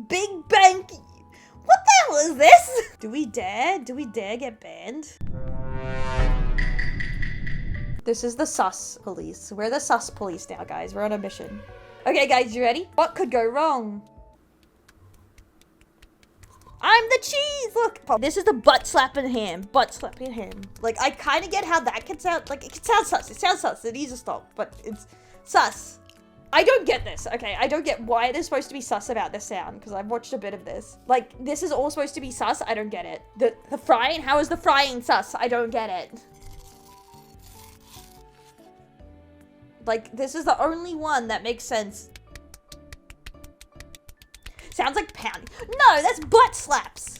Big Bank. What the hell is this? Do we dare? Do we dare get banned? This is the sus police. We're the sus police now, guys. We're on a mission. Okay, guys, you ready? What could go wrong? I'm the cheese! Look! This is the butt slapping ham. Butt slapping ham. Like, I kind of get how that can sound. Like, it can sound sus. It sounds sus. It needs to stop. But it's sus. I don't get this, okay? I don't get why they're supposed to be sus about this sound. Because I've watched a bit of this. Like, this is all supposed to be sus. I don't get it. The frying? How is the frying sus? I don't get it. Like, this is the only one that makes sense. Sounds like pounding. No, that's butt slaps.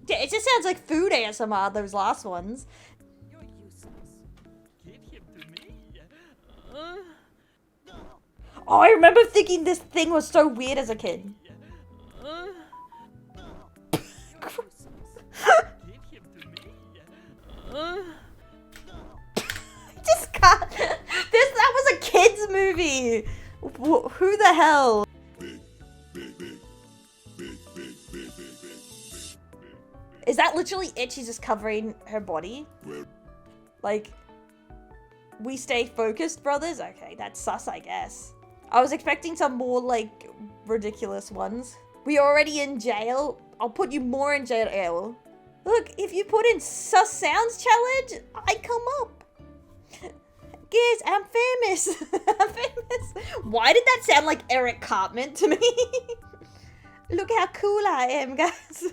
Yeah, it just sounds like food ASMR, those last ones. You're useless. Give him to me. Oh, I remember thinking this thing was so weird as a kid. Give him to me. Just can't. That was a kid's movie. Who the hell? Is that literally it? She's just covering her body? Like, we stay focused, brothers? Okay, that's sus, I guess. I was expecting some more, like, ridiculous ones. We already in jail? I'll put you more in jail. Look, if you put in SUS Sounds challenge, I come up. Guys, I'm famous. I'm famous. Why did that sound like Eric Cartman to me? Look how cool I am, guys.